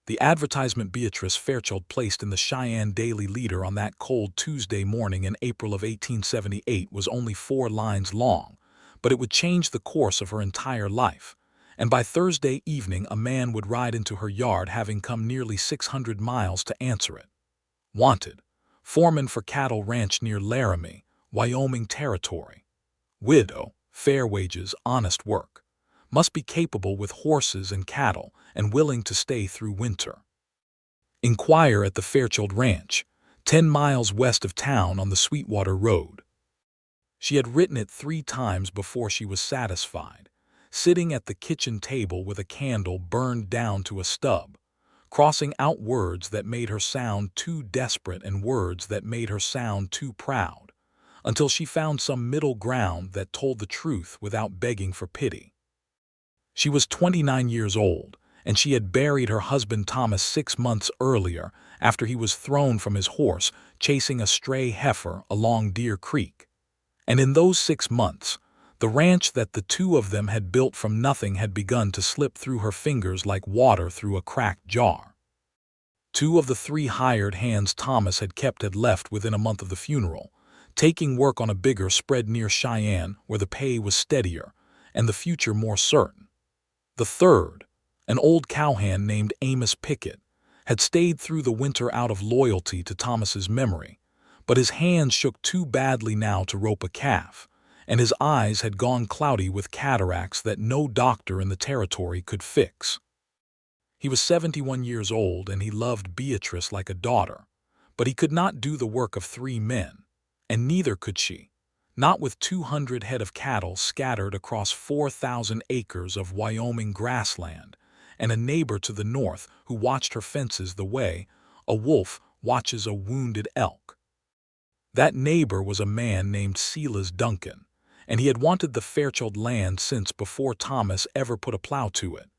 The advertisement Beatrice Fairchild placed in the Cheyenne Daily Leader on that cold Tuesday morning in April of 1878 was only 4 lines long, but it would change the course of her entire life. And by Thursday evening a man would ride into her yard having come nearly 600 miles to answer it. Wanted. Foreman for cattle ranch near Laramie, Wyoming Territory. Widow. Fair wages, honest work. Must be capable with horses and cattle and willing to stay through winter. Inquire at the Fairchild Ranch, 10 miles west of town on the Sweetwater Road. She had written it 3 times before she was satisfied, sitting at the kitchen table with a candle burned down to a stub, crossing out words that made her sound too desperate and words that made her sound too proud, until she found some middle ground that told the truth without begging for pity. She was 29 years old, and she had buried her husband Thomas 6 months earlier after he was thrown from his horse chasing a stray heifer along Deer Creek. And in those 6 months, the ranch that the two of them had built from nothing had begun to slip through her fingers like water through a cracked jar. 2 of the 3 hired hands Thomas had kept had left within a month of the funeral, taking work on a bigger spread near Cheyenne where the pay was steadier and the future more certain. The third, an old cowhand named Amos Pickett, had stayed through the winter out of loyalty to Thomas's memory, but his hands shook too badly now to rope a calf, and his eyes had gone cloudy with cataracts that no doctor in the territory could fix. He was 71 years old and he loved Beatrice like a daughter, but he could not do the work of 3 men, and neither could she. Not with 200 head of cattle scattered across 4,000 acres of Wyoming grassland, and a neighbor to the north who watched her fences the way a wolf watches a wounded elk. That neighbor was a man named Silas Duncan, and he had wanted the Fairchild land since before Thomas ever put a plow to it,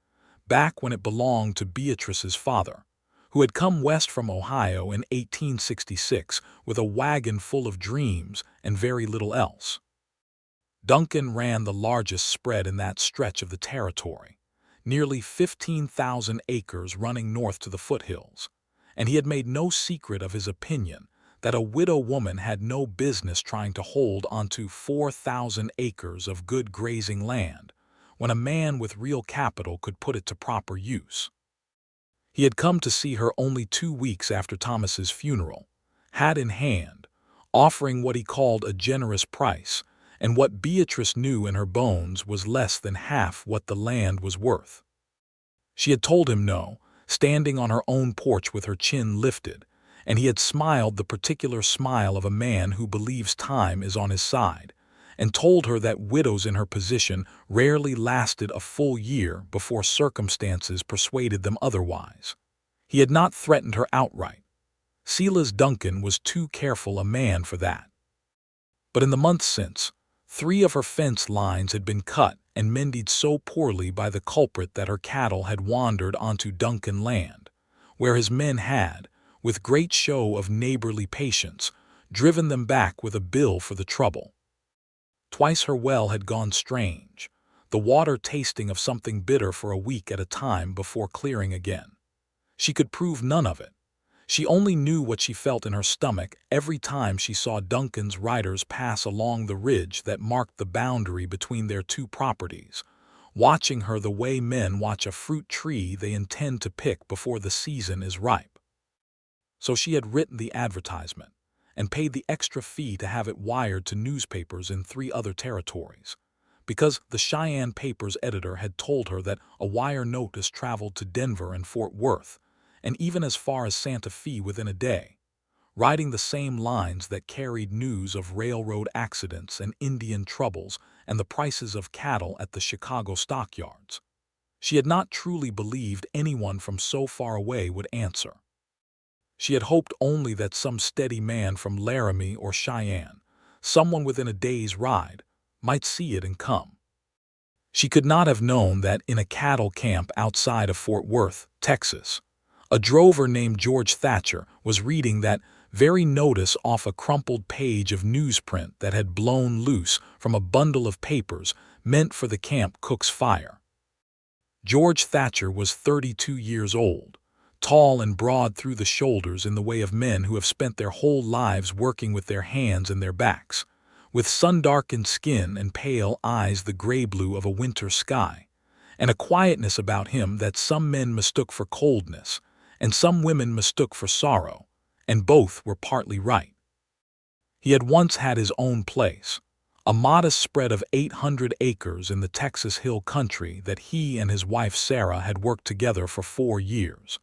back when it belonged to Beatrice's father, who had come west from Ohio in 1866 with a wagon full of dreams and very little else. Duncan ran the largest spread in that stretch of the territory, nearly 15,000 acres running north to the foothills, and he had made no secret of his opinion that a widow woman had no business trying to hold onto 4,000 acres of good grazing land when a man with real capital could put it to proper use. He had come to see her only 2 weeks after Thomas's funeral, hat in hand, offering what he called a generous price, and what Beatrice knew in her bones was less than half what the land was worth. She had told him no, standing on her own porch with her chin lifted, and he had smiled the particular smile of a man who believes time is on his side, and told her that widows in her position rarely lasted a full year before circumstances persuaded them otherwise. He had not threatened her outright. Silas Duncan was too careful a man for that. But in the months since, 3 of her fence lines had been cut and mended so poorly by the culprit that her cattle had wandered onto Duncan land, where his men had, with great show of neighborly patience, driven them back with a bill for the trouble. Twice her well had gone strange, the water tasting of something bitter for a week at a time before clearing again. She could prove none of it. She only knew what she felt in her stomach every time she saw Duncan's riders pass along the ridge that marked the boundary between their 2 properties, watching her the way men watch a fruit tree they intend to pick before the season is ripe. So she had written the advertisement and paid the extra fee to have it wired to newspapers in 3 other territories, because the Cheyenne paper's editor had told her that a wire notice traveled to Denver and Fort Worth, and even as far as Santa Fe within a day, riding the same lines that carried news of railroad accidents and Indian troubles and the prices of cattle at the Chicago stockyards. She had not truly believed anyone from so far away would answer. She had hoped only that some steady man from Laramie or Cheyenne, someone within a day's ride, might see it and come. She could not have known that in a cattle camp outside of Fort Worth, Texas, a drover named George Thatcher was reading that very notice off a crumpled page of newsprint that had blown loose from a bundle of papers meant for the camp cook's fire. George Thatcher was 32 years old, tall and broad through the shoulders in the way of men who have spent their whole lives working with their hands and their backs, with sun-darkened skin and pale eyes the gray-blue of a winter sky, and a quietness about him that some men mistook for coldness, and some women mistook for sorrow, and both were partly right. He had once had his own place, a modest spread of 800 acres in the Texas Hill Country that he and his wife Sarah had worked together for 4 years,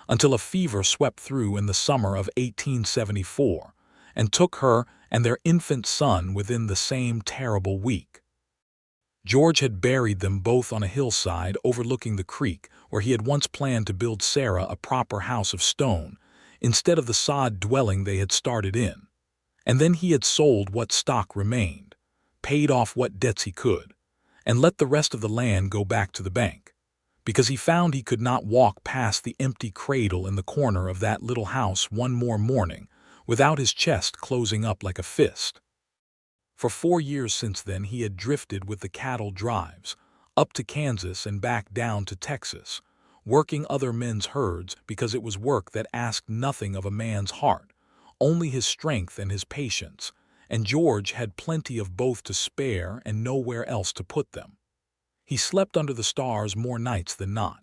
until a fever swept through in the summer of 1874 and took her and their infant son within the same terrible week. George had buried them both on a hillside overlooking the creek where he had once planned to build Sarah a proper house of stone instead of the sod dwelling they had started in, and then he had sold what stock remained, paid off what debts he could, and let the rest of the land go back to the bank, because he found he could not walk past the empty cradle in the corner of that little house one more morning without his chest closing up like a fist. For 4 years since then he had drifted with the cattle drives, up to Kansas and back down to Texas, working other men's herds because it was work that asked nothing of a man's heart, only his strength and his patience, and George had plenty of both to spare and nowhere else to put them. He slept under the stars more nights than not.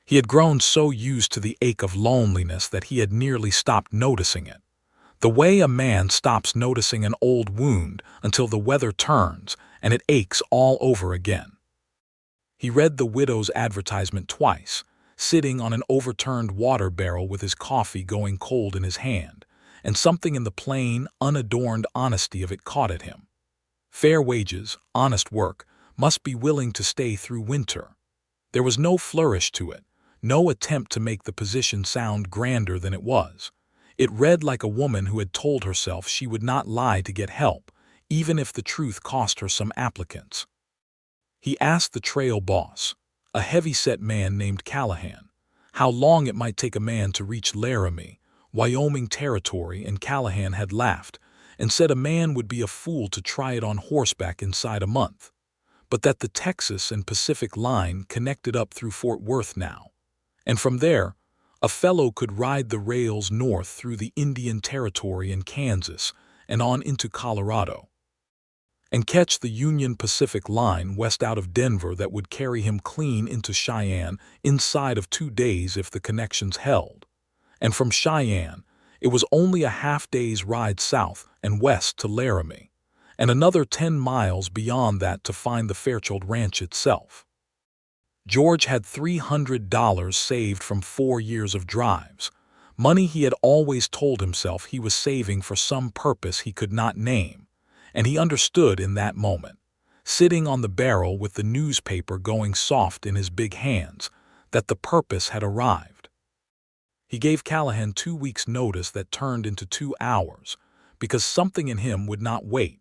He had grown so used to the ache of loneliness that he had nearly stopped noticing it, the way a man stops noticing an old wound until the weather turns and it aches all over again. He read the widow's advertisement twice, sitting on an overturned water barrel with his coffee going cold in his hand, and something in the plain, unadorned honesty of it caught at him. Fair wages, honest work, must be willing to stay through winter. There was no flourish to it, no attempt to make the position sound grander than it was. It read like a woman who had told herself she would not lie to get help, even if the truth cost her some applicants. He asked the trail boss, a heavy-set man named Callahan, how long it might take a man to reach Laramie, Wyoming territory, and Callahan had laughed and said a man would be a fool to try it on horseback inside a month, but that the Texas and Pacific line connected up through Fort Worth now, and from there, a fellow could ride the rails north through the Indian Territory and Kansas and on into Colorado, and catch the Union Pacific line west out of Denver that would carry him clean into Cheyenne inside of 2 days if the connections held. And from Cheyenne, it was only a half-day's ride south and west to Laramie, and another 10 miles beyond that to find the Fairchild Ranch itself. George had $300 saved from 4 years of drives, money he had always told himself he was saving for some purpose he could not name, and he understood in that moment, sitting on the barrel with the newspaper going soft in his big hands, that the purpose had arrived. He gave Callahan 2 weeks' notice that turned into 2 hours, because something in him would not wait,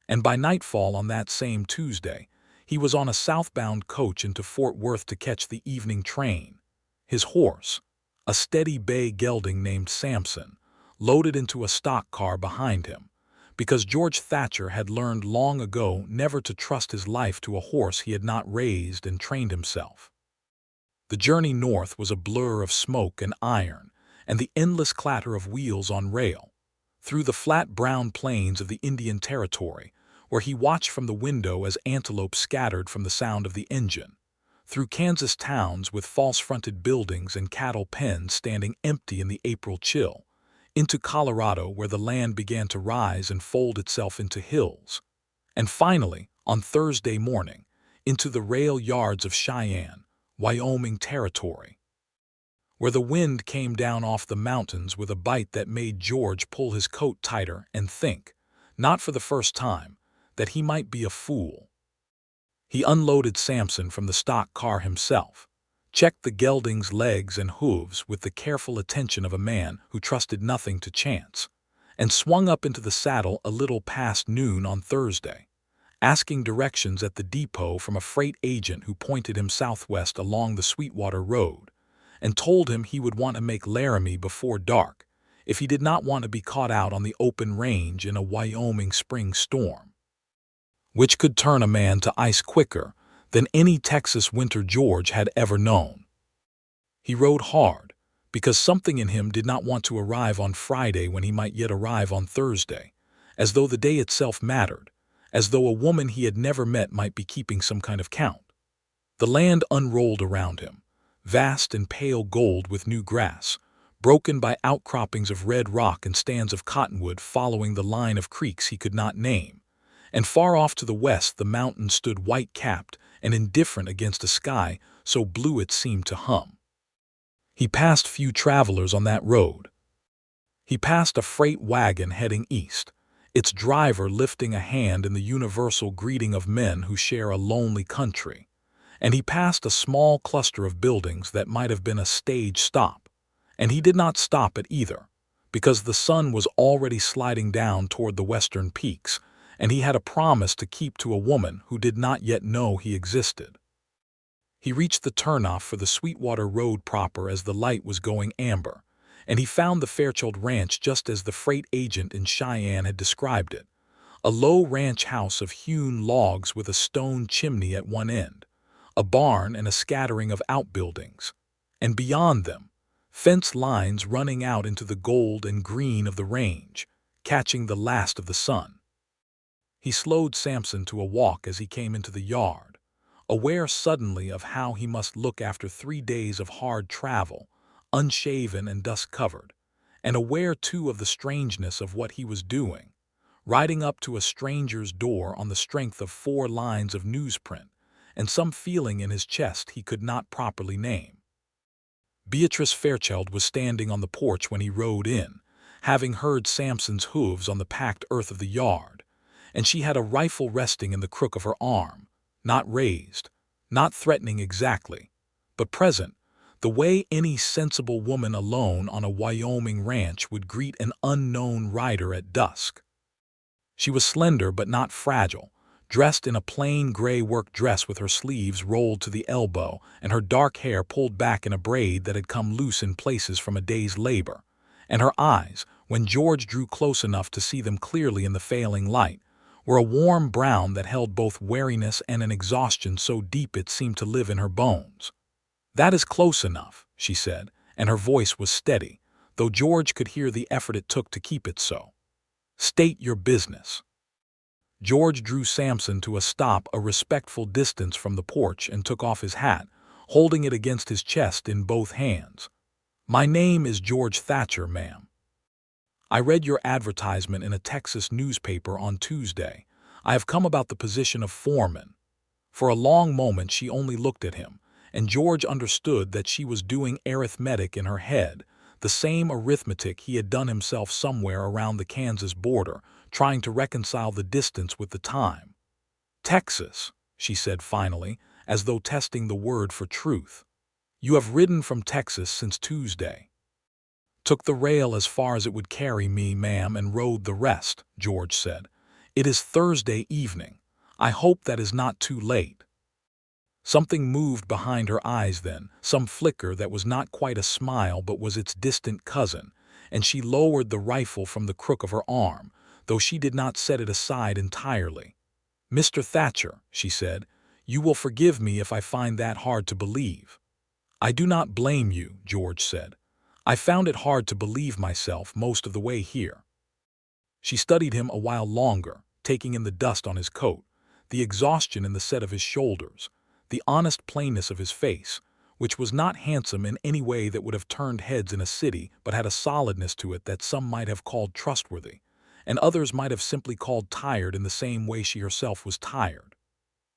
and by nightfall on that same Tuesday, he was on a southbound coach into Fort Worth to catch the evening train. His horse, a steady bay gelding named Samson, loaded into a stock car behind him, because George Thatcher had learned long ago never to trust his life to a horse he had not raised and trained himself. The journey north was a blur of smoke and iron and the endless clatter of wheels on rail, through the flat brown plains of the Indian Territory, where he watched from the window as antelope scattered from the sound of the engine, through Kansas towns with false-fronted buildings and cattle pens standing empty in the April chill, into Colorado where the land began to rise and fold itself into hills, and finally, on Thursday morning, into the rail yards of Cheyenne, Wyoming territory, where the wind came down off the mountains with a bite that made George pull his coat tighter and think, not for the first time, that he might be a fool. He unloaded Samson from the stock car himself, checked the gelding's legs and hooves with the careful attention of a man who trusted nothing to chance, and swung up into the saddle a little past noon on Thursday, asking directions at the depot from a freight agent who pointed him southwest along the Sweetwater Road, and told him he would want to make Laramie before dark if he did not want to be caught out on the open range in a Wyoming spring storm, which could turn a man to ice quicker than any Texas winter George had ever known. He rode hard, because something in him did not want to arrive on Friday when he might yet arrive on Thursday, as though the day itself mattered, as though a woman he had never met might be keeping some kind of count. The land unrolled around him, vast and pale gold with new grass, broken by outcroppings of red rock and stands of cottonwood following the line of creeks he could not name, and far off to the west the mountains stood white-capped and indifferent against a sky so blue it seemed to hum. He passed few travelers on that road. He passed a freight wagon heading east, its driver lifting a hand in the universal greeting of men who share a lonely country, and he passed a small cluster of buildings that might have been a stage stop, and he did not stop at either, because the sun was already sliding down toward the western peaks, and he had a promise to keep to a woman who did not yet know he existed. He reached the turnoff for the Sweetwater Road proper as the light was going amber, and he found the Fairchild Ranch just as the freight agent in Cheyenne had described it, a low ranch house of hewn logs with a stone chimney at one end, a barn and a scattering of outbuildings, and beyond them, fence lines running out into the gold and green of the range, catching the last of the sun. He slowed Samson to a walk as he came into the yard, aware suddenly of how he must look after 3 days of hard travel, unshaven and dust-covered, and aware too of the strangeness of what he was doing, riding up to a stranger's door on the strength of 4 lines of newsprint, and some feeling in his chest he could not properly name. Beatrice Fairchild was standing on the porch when he rode in, having heard Samson's hooves on the packed earth of the yard, and she had a rifle resting in the crook of her arm, not raised, not threatening exactly, but present, the way any sensible woman alone on a Wyoming ranch would greet an unknown rider at dusk. She was slender but not fragile, dressed in a plain gray work dress with her sleeves rolled to the elbow and her dark hair pulled back in a braid that had come loose in places from a day's labor, and her eyes, when George drew close enough to see them clearly in the failing light, were a warm brown that held both wariness and an exhaustion so deep it seemed to live in her bones. "That is close enough," she said, and her voice was steady, though George could hear the effort it took to keep it so. "State your business." George drew Samson to a stop a respectful distance from the porch and took off his hat, holding it against his chest in both hands. "My name is George Thatcher, ma'am. I read your advertisement in a Texas newspaper on Tuesday. I have come about the position of foreman." For a long moment she only looked at him, and George understood that she was doing arithmetic in her head, the same arithmetic he had done himself somewhere around the Kansas border, trying to reconcile the distance with the time. "Texas," she said finally, as though testing the word for truth. "You have ridden from Texas since Tuesday." "Took the rail as far as it would carry me, ma'am, and rode the rest," George said. "It is Thursday evening. I hope that is not too late." Something moved behind her eyes then, some flicker that was not quite a smile but was its distant cousin, and she lowered the rifle from the crook of her arm, though she did not set it aside entirely. "Mr. Thatcher," she said, "you will forgive me if I find that hard to believe." "I do not blame you," George said. "I found it hard to believe myself most of the way here." She studied him a while longer, taking in the dust on his coat, the exhaustion in the set of his shoulders, the honest plainness of his face, which was not handsome in any way that would have turned heads in a city but had a solidness to it that some might have called trustworthy, and others might have simply called tired in the same way she herself was tired.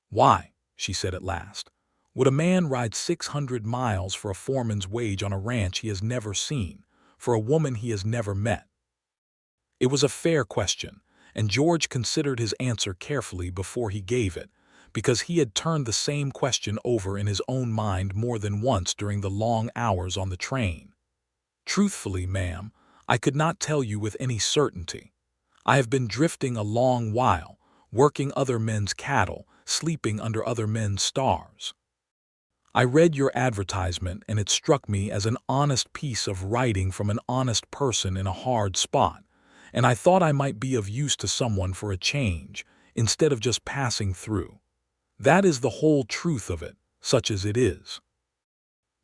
"Why," she said at last, "would a man ride 600 miles for a foreman's wage on a ranch he has never seen, for a woman he has never met?" It was a fair question, and George considered his answer carefully before he gave it, because he had turned the same question over in his own mind more than once during the long hours on the train. "Truthfully, ma'am, I could not tell you with any certainty. I have been drifting a long while, working other men's cattle, sleeping under other men's stars. I read your advertisement and it struck me as an honest piece of writing from an honest person in a hard spot, and I thought I might be of use to someone for a change, instead of just passing through. That is the whole truth of it, such as it is."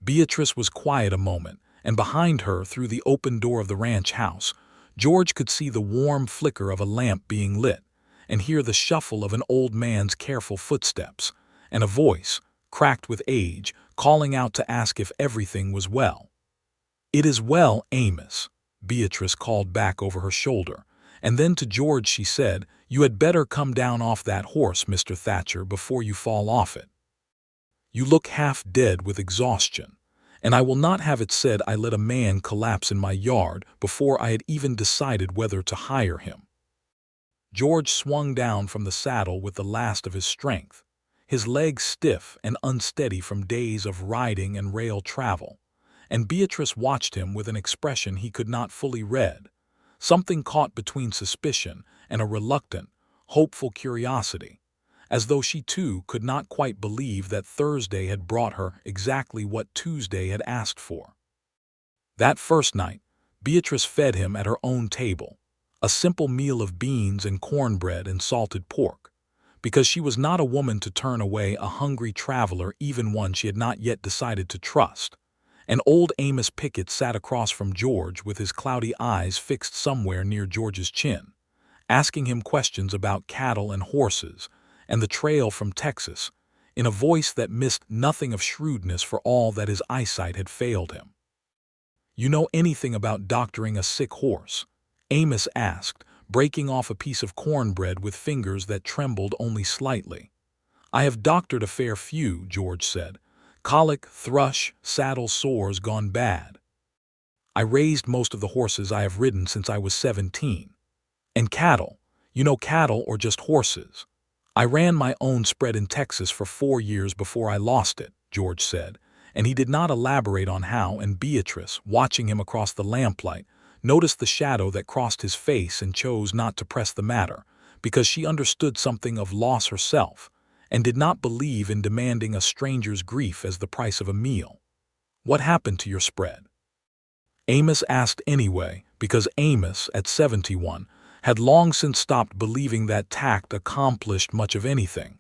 Beatrice was quiet a moment, and behind her, through the open door of the ranch house, George could see the warm flicker of a lamp being lit, and hear the shuffle of an old man's careful footsteps, and a voice, cracked with age, calling out to ask if everything was well. "It is well, Amos," Beatrice called back over her shoulder, and then to George she said, "You had better come down off that horse, Mr. Thatcher, before you fall off it. You look half dead with exhaustion, and I will not have it said I let a man collapse in my yard before I had even decided whether to hire him." George swung down from the saddle with the last of his strength, his legs stiff and unsteady from days of riding and rail travel, and Beatrice watched him with an expression he could not fully read, something caught between suspicion and a reluctant, hopeful curiosity, as though she too could not quite believe that Thursday had brought her exactly what Tuesday had asked for. That first night, Beatrice fed him at her own table, a simple meal of beans and cornbread and salted pork, because she was not a woman to turn away a hungry traveler, even one she had not yet decided to trust. And old Amos Pickett sat across from George with his cloudy eyes fixed somewhere near George's chin, asking him questions about cattle and horses and the trail from Texas, in a voice that missed nothing of shrewdness for all that his eyesight had failed him. "You know anything about doctoring a sick horse?" Amos asked, breaking off a piece of cornbread with fingers that trembled only slightly. "I have doctored a fair few," George said. "Colic, thrush, saddle sores gone bad. I raised most of the horses I have ridden since I was 17. And cattle, you know, cattle or just horses. I ran my own spread in Texas for 4 years before I lost it," George said, and he did not elaborate on how, and Beatrice, watching him across the lamplight, noticed the shadow that crossed his face and chose not to press the matter, because she understood something of loss herself, and did not believe in demanding a stranger's grief as the price of a meal. "What happened to your spread?" Amos asked anyway, because Amos, at 71, had long since stopped believing that tact accomplished much of anything.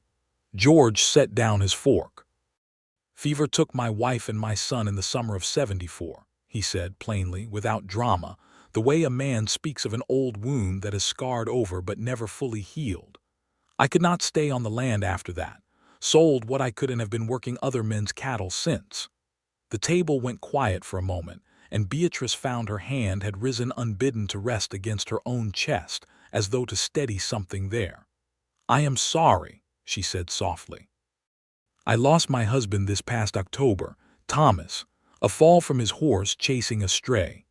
George set down his fork. "Fever took my wife and my son in the summer of 74, he said plainly, without drama, the way a man speaks of an old wound that has scarred over but never fully healed. I could not stay on the land after that, sold what I could and have been working other men's cattle since." The table went quiet for a moment, and Beatrice found her hand had risen unbidden to rest against her own chest, as though to steady something there. "I am sorry," she said softly. "I lost my husband this past October, Thomas, a fall from his horse chasing a stray."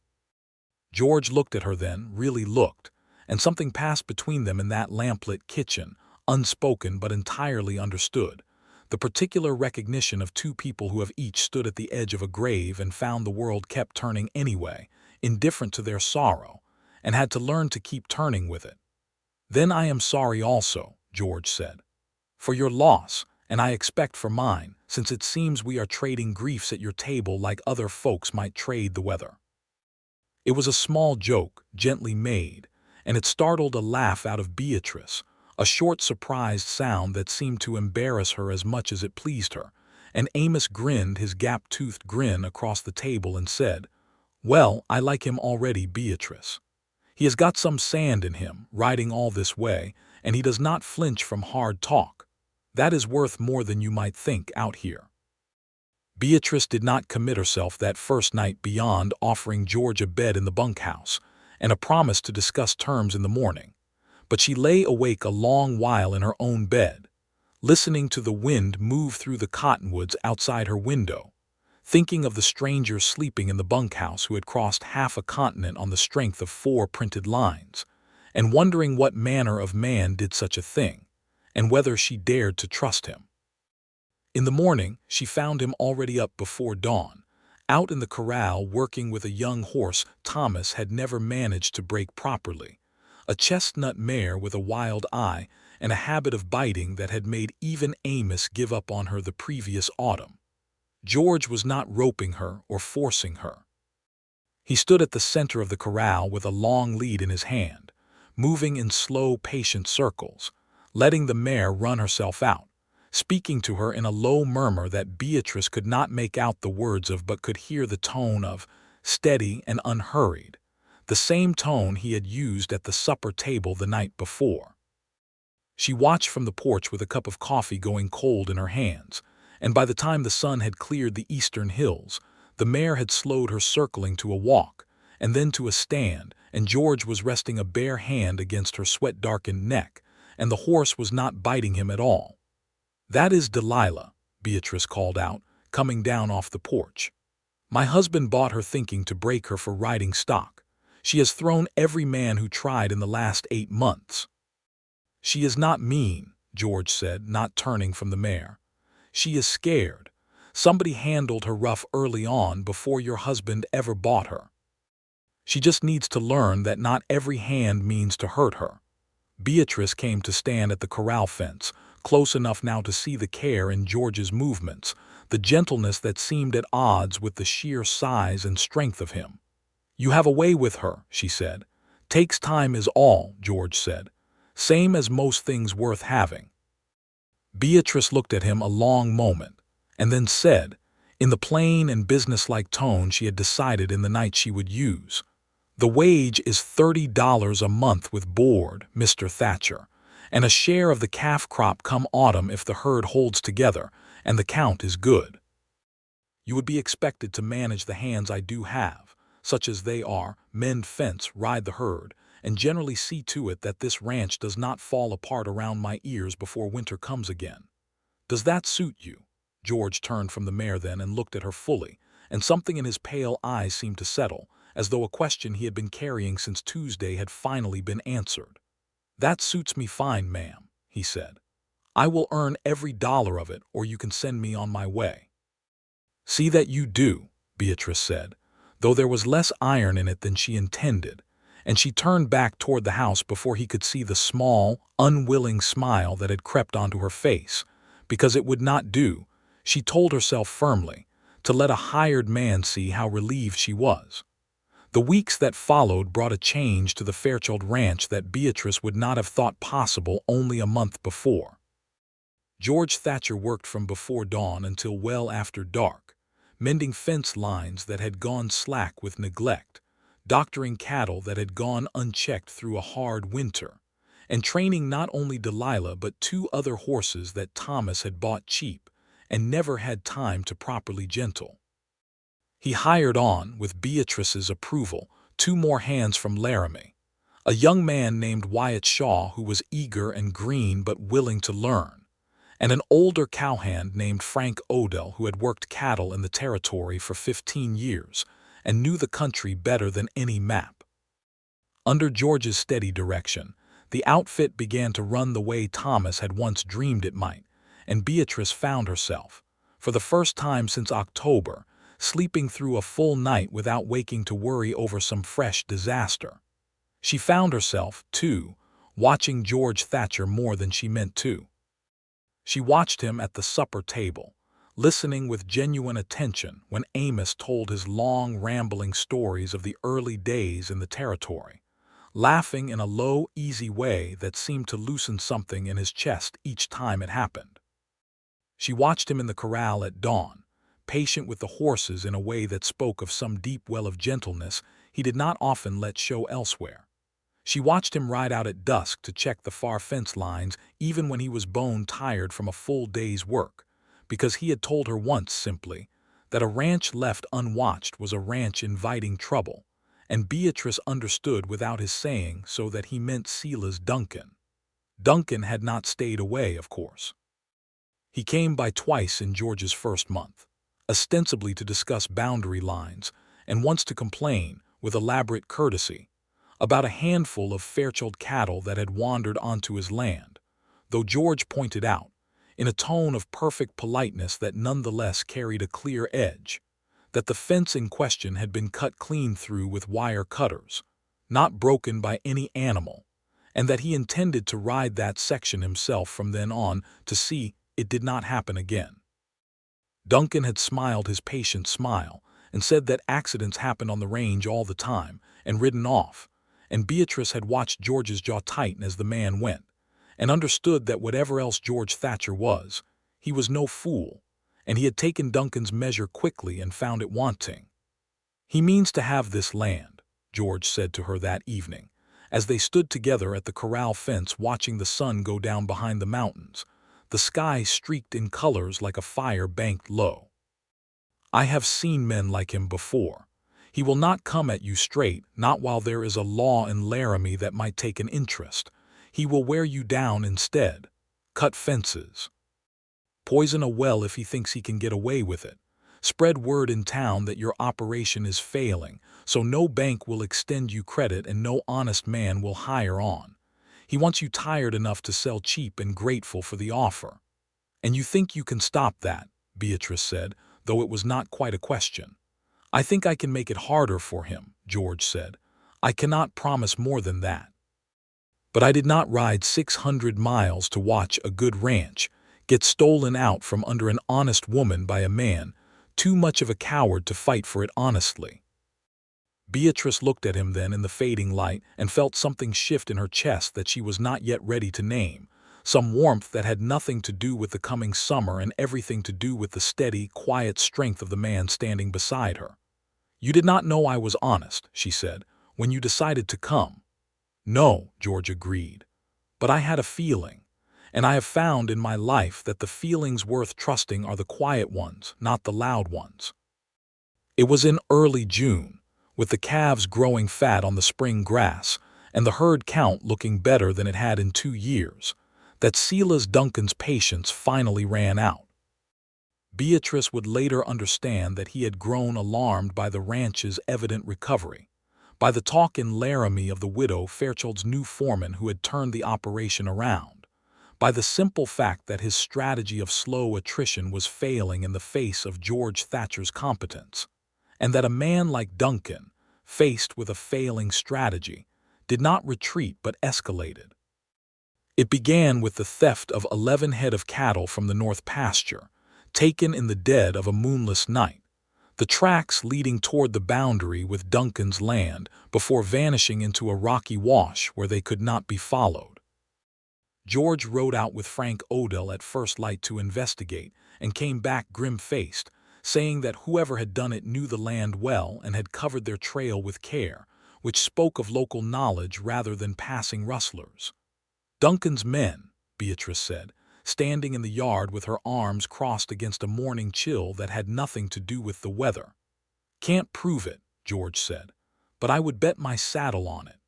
George looked at her then, really looked, and something passed between them in that lamplit kitchen, unspoken but entirely understood, the particular recognition of two people who have each stood at the edge of a grave and found the world kept turning anyway, indifferent to their sorrow, and had to learn to keep turning with it. "Then I am sorry also," George said, "for your loss, and I expect for mine, since it seems we are trading griefs at your table like other folks might trade the weather." It was a small joke, gently made, and it startled a laugh out of Beatrice, a short surprised sound that seemed to embarrass her as much as it pleased her, and Amos grinned his gap-toothed grin across the table and said, "Well, I like him already, Beatrice. He has got some sand in him, riding all this way, and he does not flinch from hard talk. That is worth more than you might think out here." Beatrice did not commit herself that first night beyond offering George a bed in the bunkhouse and a promise to discuss terms in the morning, but she lay awake a long while in her own bed, listening to the wind move through the cottonwoods outside her window, thinking of the stranger sleeping in the bunkhouse who had crossed half a continent on the strength of 4 printed lines, and wondering what manner of man did such a thing, and whether she dared to trust him. In the morning, she found him already up before dawn, out in the corral working with a young horse Thomas had never managed to break properly, a chestnut mare with a wild eye and a habit of biting that had made even Amos give up on her the previous autumn. George was not roping her or forcing her. He stood at the center of the corral with a long lead in his hand, moving in slow, patient circles, letting the mare run herself out, speaking to her in a low murmur that Beatrice could not make out the words of but could hear the tone of, steady and unhurried, the same tone he had used at the supper table the night before. She watched from the porch with a cup of coffee going cold in her hands, and by the time the sun had cleared the eastern hills, the mare had slowed her circling to a walk, and then to a stand, and George was resting a bare hand against her sweat-darkened neck, and the horse was not biting him at all. "That is Delilah," Beatrice called out, coming down off the porch. "My husband bought her thinking to break her for riding stock. She has thrown every man who tried in the last 8 months. "She is not mean," George said, not turning from the mare. "She is scared. Somebody handled her rough early on before your husband ever bought her. She just needs to learn that not every hand means to hurt her." Beatrice came to stand at the corral fence, close enough now to see the care in George's movements, the gentleness that seemed at odds with the sheer size and strength of him. "You have a way with her," she said. "Takes time is all," George said. "Same as most things worth having." Beatrice looked at him a long moment, and then said, in the plain and businesslike tone she had decided in the night she would use, "The wage is $30 a month with board, Mr. Thatcher, and a share of the calf crop come autumn if the herd holds together and the count is good. You would be expected to manage the hands I do have, such as they are, mend fence, ride the herd, and generally see to it that this ranch does not fall apart around my ears before winter comes again. Does that suit you?" George turned from the mare then and looked at her fully, and something in his pale eyes seemed to settle, as though a question he had been carrying since Tuesday had finally been answered. "That suits me fine, ma'am," he said. "I will earn every dollar of it, or you can send me on my way." "See that you do," Beatrice said, though there was less iron in it than she intended, and she turned back toward the house before he could see the small, unwilling smile that had crept onto her face, because it would not do, she told herself firmly, to let a hired man see how relieved she was. The weeks that followed brought a change to the Fairchild Ranch that Beatrice would not have thought possible only a month before. George Thatcher worked from before dawn until well after dark, mending fence lines that had gone slack with neglect, doctoring cattle that had gone unchecked through a hard winter, and training not only Delilah but 2 other horses that Thomas had bought cheap and never had time to properly gentle. He hired on, with Beatrice's approval, 2 more hands from Laramie, a young man named Wyatt Shaw who was eager and green but willing to learn, and an older cowhand named Frank Odell who had worked cattle in the territory for 15 years and knew the country better than any map. Under George's steady direction, the outfit began to run the way Thomas had once dreamed it might, and Beatrice found herself, for the first time since October, sleeping through a full night without waking to worry over some fresh disaster. She found herself, too, watching George Thatcher more than she meant to. She watched him at the supper table, listening with genuine attention when Amos told his long, rambling stories of the early days in the territory, laughing in a low, easy way that seemed to loosen something in his chest each time it happened. She watched him in the corral at dawn, patient with the horses in a way that spoke of some deep well of gentleness he did not often let show elsewhere. She watched him ride out at dusk to check the far fence lines even when he was bone-tired from a full day's work, because he had told her once simply that a ranch left unwatched was a ranch inviting trouble, and Beatrice understood without his saying so that he meant Sela's Duncan. Duncan had not stayed away, of course. He came by twice in George's first month, ostensibly to discuss boundary lines, and once to complain, with elaborate courtesy, about a handful of Fairchild cattle that had wandered onto his land, though George pointed out, in a tone of perfect politeness that nonetheless carried a clear edge, that the fence in question had been cut clean through with wire cutters, not broken by any animal, and that he intended to ride that section himself from then on to see it did not happen again. Duncan had smiled his patient smile and said that accidents happened on the range all the time and ridden off, and Beatrice had watched George's jaw tighten as the man went, and understood that whatever else George Thatcher was, he was no fool, and he had taken Duncan's measure quickly and found it wanting. "He means to have this land," George said to her that evening, as they stood together at the corral fence watching the sun go down behind the mountains, the sky streaked in colors like a fire banked low. "I have seen men like him before. He will not come at you straight, not while there is a law in Laramie that might take an interest. He will wear you down instead, cut fences, poison a well if he thinks he can get away with it, spread word in town that your operation is failing, so no bank will extend you credit and no honest man will hire on. He wants you tired enough to sell cheap and grateful for the offer. And you think you can stop that," Beatrice said, though it was not quite a question. "I think I can make it harder for him," George said. "I cannot promise more than that. But I did not ride 600 miles to watch a good ranch get stolen out from under an honest woman by a man too much of a coward to fight for it honestly." Beatrice looked at him then in the fading light and felt something shift in her chest that she was not yet ready to name, some warmth that had nothing to do with the coming summer and everything to do with the steady, quiet strength of the man standing beside her. "You did not know I was honest," she said, "when you decided to come." "No," George agreed, "but I had a feeling. And I have found in my life that the feelings worth trusting are the quiet ones, not the loud ones." It was in early June, with the calves growing fat on the spring grass and the herd count looking better than it had in 2 years, that Silas Duncan's patience finally ran out. Beatrice would later understand that he had grown alarmed by the ranch's evident recovery, by the talk in Laramie of the widow Fairchild's new foreman who had turned the operation around, by the simple fact that his strategy of slow attrition was failing in the face of George Thatcher's competence, and that a man like Duncan, faced with a failing strategy, did not retreat but escalated. It began with the theft of 11 head of cattle from the north pasture, taken in the dead of a moonless night, the tracks leading toward the boundary with Duncan's land before vanishing into a rocky wash where they could not be followed. George rode out with Frank Odell at first light to investigate and came back grim-faced, saying that whoever had done it knew the land well and had covered their trail with care, which spoke of local knowledge rather than passing rustlers. "Duncan's men," Beatrice said, standing in the yard with her arms crossed against a morning chill that had nothing to do with the weather. "Can't prove it," George said, "but I would bet my saddle on it.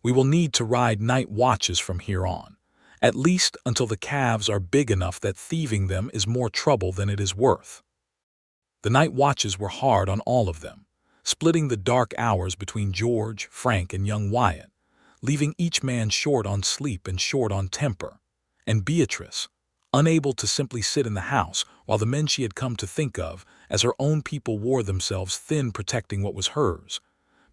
We will need to ride night watches from here on, at least until the calves are big enough that thieving them is more trouble than it is worth." The night watches were hard on all of them, splitting the dark hours between George, Frank, and young Wyatt, leaving each man short on sleep and short on temper, and Beatrice, unable to simply sit in the house while the men she had come to think of as her own people wore themselves thin protecting what was hers,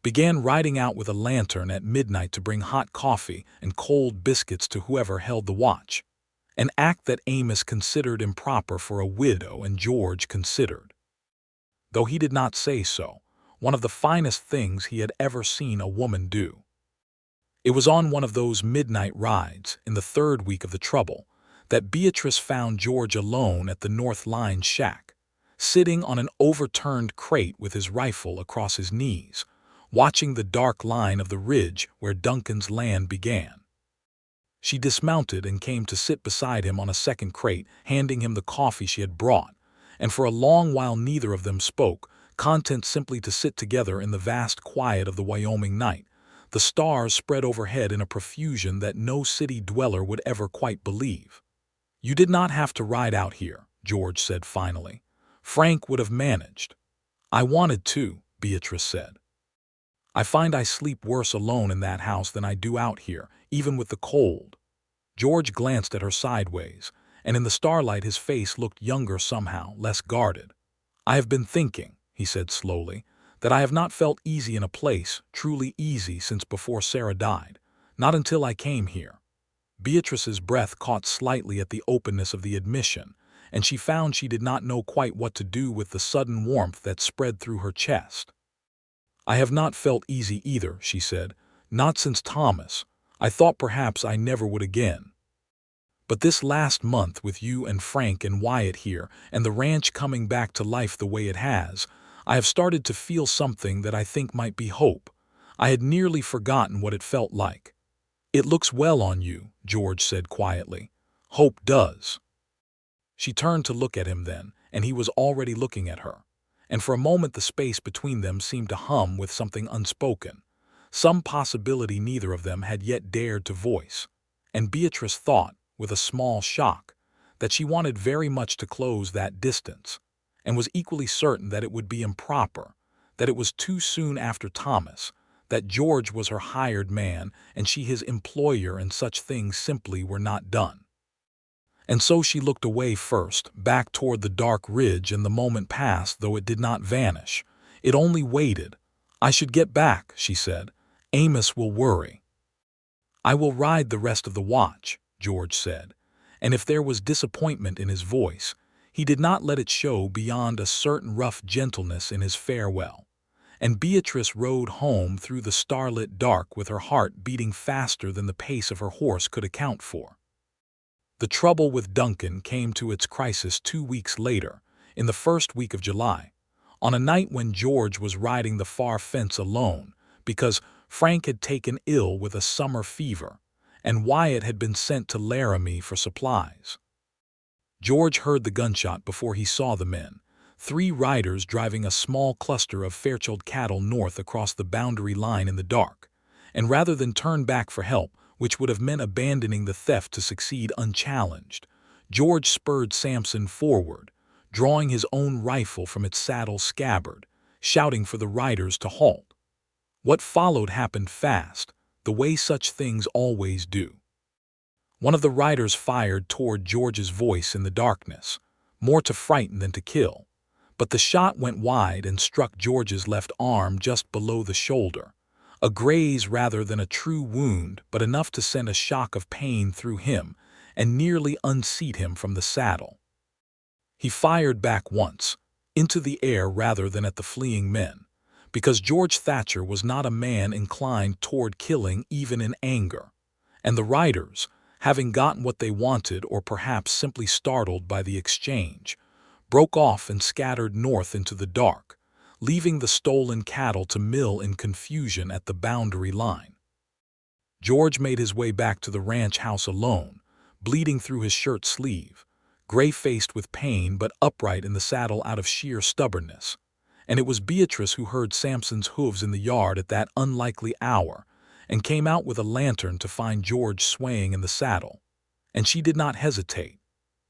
began riding out with a lantern at midnight to bring hot coffee and cold biscuits to whoever held the watch, an act that Amos considered improper for a widow and George considered, though he did not say so, one of the finest things he had ever seen a woman do. It was on one of those midnight rides, in the 3rd week of the trouble, that Beatrice found George alone at the North Line shack, sitting on an overturned crate with his rifle across his knees, watching the dark line of the ridge where Duncan's land began. She dismounted and came to sit beside him on a second crate, handing him the coffee she had brought, and for a long while neither of them spoke, content simply to sit together in the vast quiet of the Wyoming night, the stars spread overhead in a profusion that no city dweller would ever quite believe. "You did not have to ride out here," George said finally. "Frank would have managed." "I wanted to," Beatrice said. "I find I sleep worse alone in that house than I do out here, even with the cold." George glanced at her sideways, and in the starlight his face looked younger somehow, less guarded. "I have been thinking," he said slowly, "that I have not felt easy in a place, truly easy, since before Sarah died. Not until I came here." Beatrice's breath caught slightly at the openness of the admission, and she found she did not know quite what to do with the sudden warmth that spread through her chest. "I have not felt easy either," she said, "not since Thomas. I thought perhaps I never would again. But this last month with you and Frank and Wyatt here, and the ranch coming back to life the way it has, I have started to feel something that I think might be hope. I had nearly forgotten what it felt like. It looks well on you, George said quietly. Hope does. She turned to look at him then, and he was already looking at her. And for a moment the space between them seemed to hum with something unspoken, some possibility neither of them had yet dared to voice. And Beatrice thought, with a small shock, that she wanted very much to close that distance, and was equally certain that it would be improper, that it was too soon after Thomas, that George was her hired man and she his employer, and such things simply were not done. And so she looked away first, back toward the dark ridge, and the moment passed, though it did not vanish. It only waited. I should get back, she said. Amos will worry. I will ride the rest of the watch, George said, and if there was disappointment in his voice, he did not let it show beyond a certain rough gentleness in his farewell. And Beatrice rode home through the starlit dark with her heart beating faster than the pace of her horse could account for. The trouble with Duncan came to its crisis 2 weeks later, in the first week of July, on a night when George was riding the far fence alone, because Frank had taken ill with a summer fever, and Wyatt had been sent to Laramie for supplies. George heard the gunshot before he saw the men, 3 riders driving a small cluster of Fairchild cattle north across the boundary line in the dark, and rather than turn back for help, which would have meant abandoning the theft to succeed unchallenged, George spurred Sampson forward, drawing his own rifle from its saddle scabbard, shouting for the riders to halt. What followed happened fast, the way such things always do. One of the riders fired toward George's voice in the darkness, more to frighten than to kill, but the shot went wide and struck George's left arm just below the shoulder, a graze rather than a true wound, but enough to send a shock of pain through him and nearly unseat him from the saddle. He fired back once, into the air rather than at the fleeing men, because George Thatcher was not a man inclined toward killing even in anger, and the riders, having gotten what they wanted or perhaps simply startled by the exchange, broke off and scattered north into the dark, leaving the stolen cattle to mill in confusion at the boundary line. George made his way back to the ranch house alone, bleeding through his shirt sleeve, gray-faced with pain but upright in the saddle out of sheer stubbornness. And it was Beatrice who heard Sampson's hooves in the yard at that unlikely hour and came out with a lantern to find George swaying in the saddle. And she did not hesitate,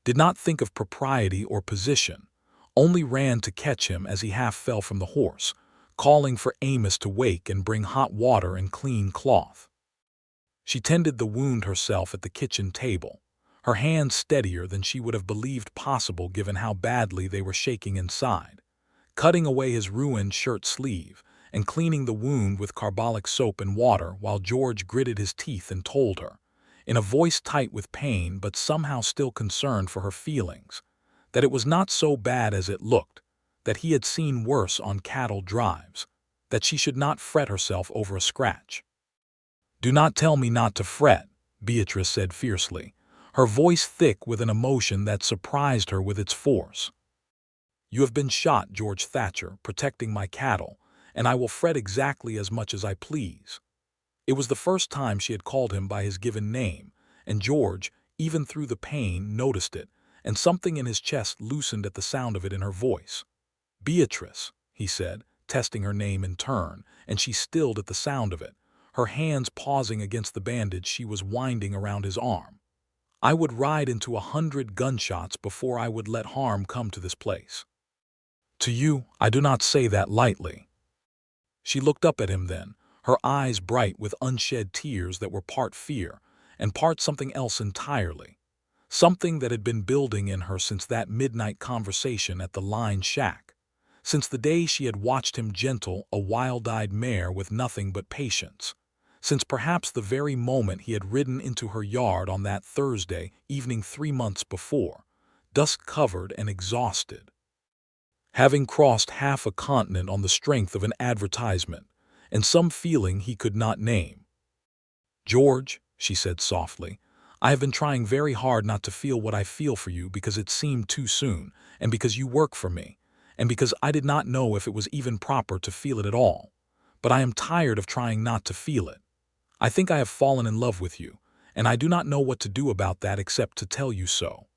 did not think of propriety or position, only ran to catch him as he half fell from the horse, calling for Amos to wake and bring hot water and clean cloth. She tended the wound herself at the kitchen table, her hands steadier than she would have believed possible given how badly they were shaking inside, cutting away his ruined shirt sleeve and cleaning the wound with carbolic soap and water while George gritted his teeth and told her, in a voice tight with pain but somehow still concerned for her feelings, that it was not so bad as it looked, that he had seen worse on cattle drives, that she should not fret herself over a scratch. "Do not tell me not to fret," Beatrice said fiercely, her voice thick with an emotion that surprised her with its force. "You have been shot, George Thatcher, protecting my cattle, and I will fret exactly as much as I please." It was the first time she had called him by his given name, and George, even through the pain, noticed it, and something in his chest loosened at the sound of it in her voice. "Beatrice," he said, testing her name in turn, and she stilled at the sound of it, her hands pausing against the bandage she was winding around his arm. "I would ride into 100 gunshots before I would let harm come to this place. To you, I do not say that lightly." She looked up at him then, her eyes bright with unshed tears that were part fear and part something else entirely, something that had been building in her since that midnight conversation at the line shack, since the day she had watched him gentle a wild-eyed mare with nothing but patience, since perhaps the very moment he had ridden into her yard on that Thursday evening 3 months before, dust-covered and exhausted, having crossed half a continent on the strength of an advertisement and some feeling he could not name. "George," she said softly, "I have been trying very hard not to feel what I feel for you because it seemed too soon, and because you work for me, and because I did not know if it was even proper to feel it at all. But I am tired of trying not to feel it. I think I have fallen in love with you, and I do not know what to do about that except to tell you so."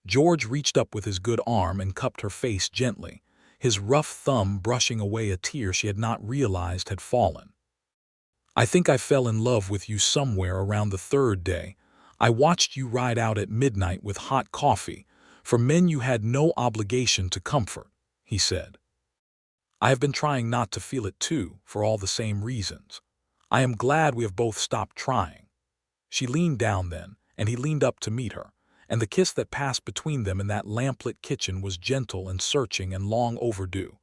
George reached up with his good arm and cupped her face gently, his rough thumb brushing away a tear she had not realized had fallen. "I think I fell in love with you somewhere around the third day. I watched you ride out at midnight with hot coffee, for men you had no obligation to comfort," he said. "I have been trying not to feel it too, for all the same reasons. I am glad we have both stopped trying." She leaned down then, and he leaned up to meet her, and the kiss that passed between them in that lamplit kitchen was gentle and searching and long overdue.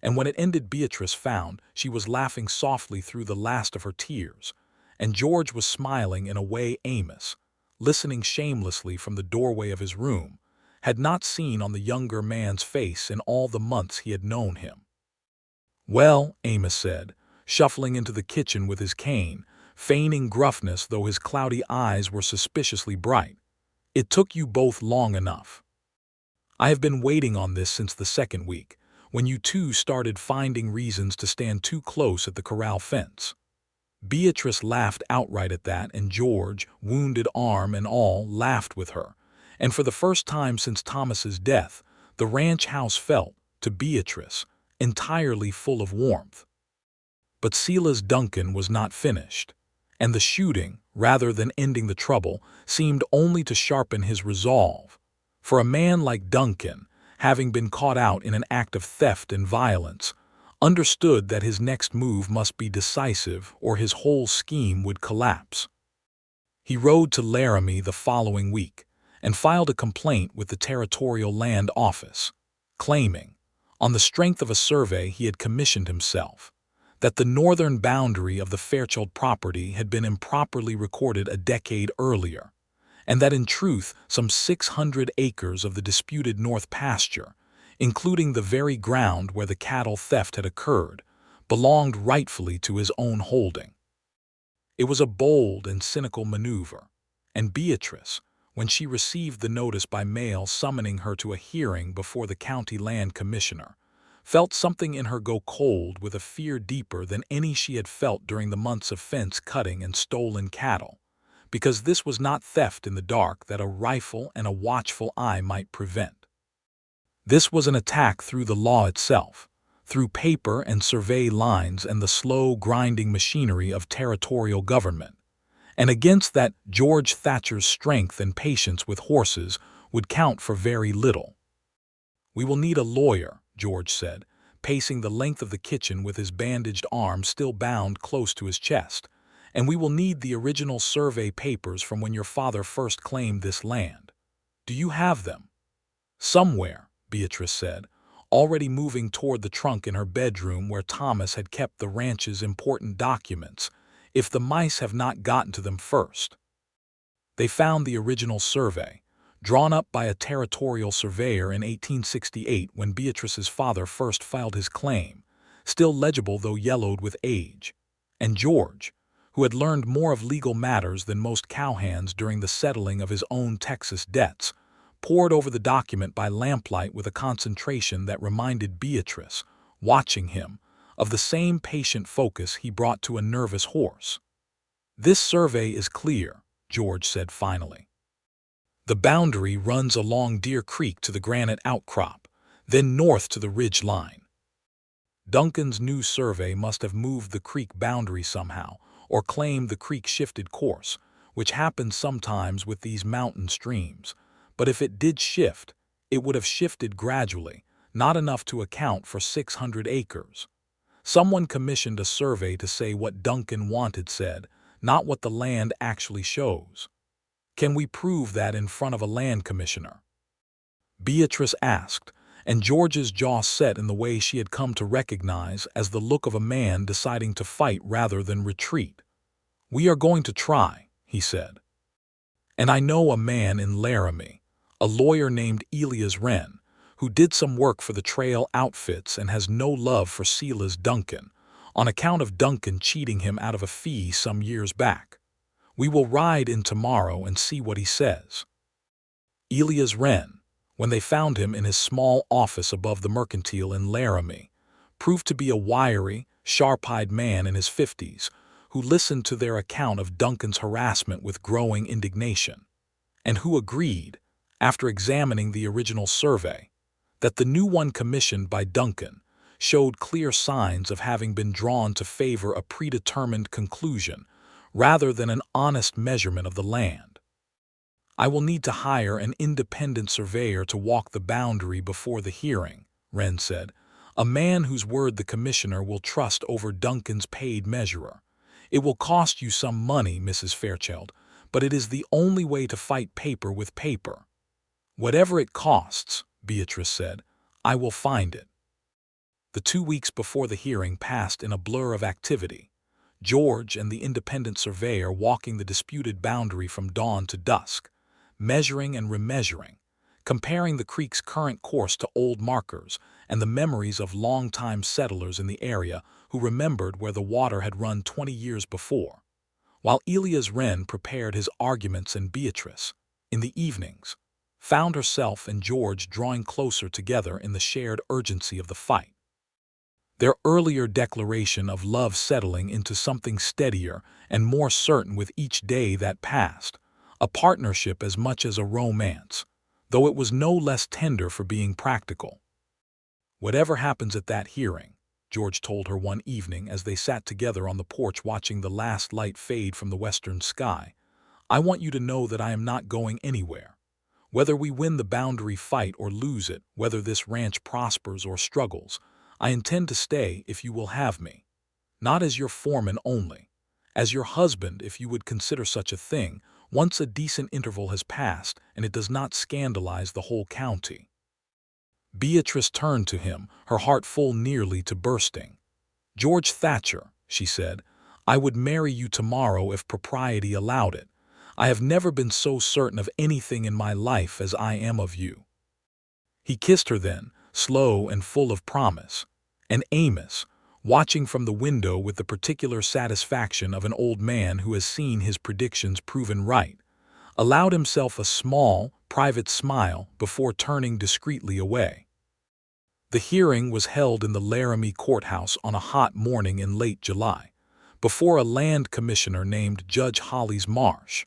And when it ended, Beatrice found she was laughing softly through the last of her tears, and George was smiling in a way Amos, listening shamelessly from the doorway of his room, had not seen on the younger man's face in all the months he had known him. "Well," Amos said, shuffling into the kitchen with his cane, feigning gruffness though his cloudy eyes were suspiciously bright, "it took you both long enough. I have been waiting on this since the second week, when you two started finding reasons to stand too close at the corral fence." Beatrice laughed outright at that, and George, wounded arm and all, laughed with her, and for the first time since Thomas's death, the ranch house felt, to Beatrice, entirely full of warmth. But Silas Duncan was not finished, and the shooting, rather than ending the trouble, seemed only to sharpen his resolve. For a man like Duncan, having been caught out in an act of theft and violence, understood that his next move must be decisive or his whole scheme would collapse. He rode to Laramie the following week and filed a complaint with the Territorial Land Office, claiming, on the strength of a survey he had commissioned himself, that the northern boundary of the Fairchild property had been improperly recorded a decade earlier, and that in truth some 600 acres of the disputed north pasture, including the very ground where the cattle theft had occurred, belonged rightfully to his own holding. It was a bold and cynical maneuver, and Beatrice, when she received the notice by mail summoning her to a hearing before the county land commissioner, felt something in her go cold with a fear deeper than any she had felt during the months of fence cutting and stolen cattle, because this was not theft in the dark that a rifle and a watchful eye might prevent. This was an attack through the law itself, through paper and survey lines and the slow grinding machinery of territorial government, and against that George Thatcher's strength and patience with horses would count for very little. "We will need a lawyer," George said, pacing the length of the kitchen with his bandaged arm still bound close to his chest, "and we will need the original survey papers from when your father first claimed this land. Do you have them?" "Somewhere," Beatrice said, already moving toward the trunk in her bedroom where Thomas had kept the ranch's important documents, if the mice have not gotten to them first. They found the original survey, drawn up by a territorial surveyor in 1868 when Beatrice's father first filed his claim, still legible though yellowed with age, and George, who had learned more of legal matters than most cowhands during the settling of his own Texas debts, pored over the document by lamplight with a concentration that reminded Beatrice, watching him, of the same patient focus he brought to a nervous horse. "This survey is clear," George said finally. "The boundary runs along Deer Creek to the granite outcrop, then north to the ridge line." Duncan's new survey must have moved the creek boundary somehow, or claimed the creek shifted course, which happens sometimes with these mountain streams, but if it did shift, it would have shifted gradually, not enough to account for 600 acres. Someone commissioned a survey to say what Duncan wanted said, not what the land actually shows. "Can we prove that in front of a land commissioner?" Beatrice asked, and George's jaw set in the way she had come to recognize as the look of a man deciding to fight rather than retreat. "We are going to try," he said. "And I know a man in Laramie, a lawyer named Elias Wren, who did some work for the trail outfits and has no love for Silas Duncan, on account of Duncan cheating him out of a fee some years back. We will ride in tomorrow and see what he says." "Elias Wren, when they found him in his small office above the Mercantile in Laramie, proved to be a wiry, sharp-eyed man in his 50s who listened to their account of Duncan's harassment with growing indignation, and who agreed, after examining the original survey, that the new one commissioned by Duncan showed clear signs of having been drawn to favor a predetermined conclusion rather than an honest measurement of the land. "I will need to hire an independent surveyor to walk the boundary before the hearing," Wren said, "a man whose word the commissioner will trust over Duncan's paid measurer. It will cost you some money, Mrs. Fairchild, but it is the only way to fight paper with paper." "Whatever it costs," Beatrice said, "I will find it." The 2 weeks before the hearing passed in a blur of activity, George and the independent surveyor walking the disputed boundary from dawn to dusk, measuring and remeasuring, comparing the creek's current course to old markers and the memories of long-time settlers in the area who remembered where the water had run 20 years before, while Elias Wren prepared his arguments and Beatrice, in the evenings, found herself and George drawing closer together in the shared urgency of the fight. Their earlier declaration of love settling into something steadier and more certain with each day that passed, a partnership as much as a romance, though it was no less tender for being practical. "Whatever happens at that hearing," George told her one evening as they sat together on the porch watching the last light fade from the western sky, "I want you to know that I am not going anywhere. Whether we win the boundary fight or lose it, whether this ranch prospers or struggles, I intend to stay if you will have me. Not as your foreman only, as your husband if you would consider such a thing, once a decent interval has passed and it does not scandalize the whole county." Beatrice turned to him, her heart full nearly to bursting. "George Thatcher," she said, "I would marry you tomorrow if propriety allowed it. I have never been so certain of anything in my life as I am of you." He kissed her then, slow and full of promise, and Amos, watching from the window with the particular satisfaction of an old man who has seen his predictions proven right, allowed himself a small, private smile before turning discreetly away. The hearing was held in the Laramie courthouse on a hot morning in late July, before a land commissioner named Judge Hollis Marsh,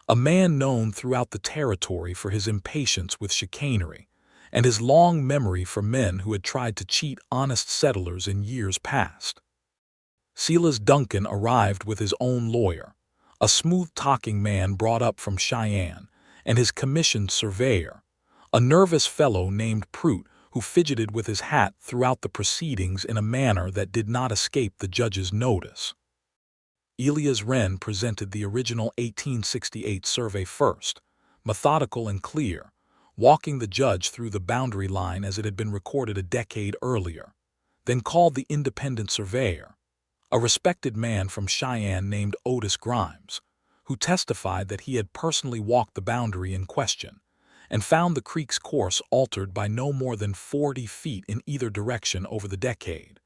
a man known throughout the territory for his impatience with chicanery and his long memory for men who had tried to cheat honest settlers in years past. Silas Duncan arrived with his own lawyer, a smooth-talking man brought up from Cheyenne, and his commissioned surveyor, a nervous fellow named Prout who fidgeted with his hat throughout the proceedings in a manner that did not escape the judge's notice. Elias Wren presented the original 1868 survey first, methodical and clear, walking the judge through the boundary line as it had been recorded a decade earlier, then called the independent surveyor, a respected man from Cheyenne named Otis Grimes, who testified that he had personally walked the boundary in question and found the creek's course altered by no more than 40 feet in either direction over the decade,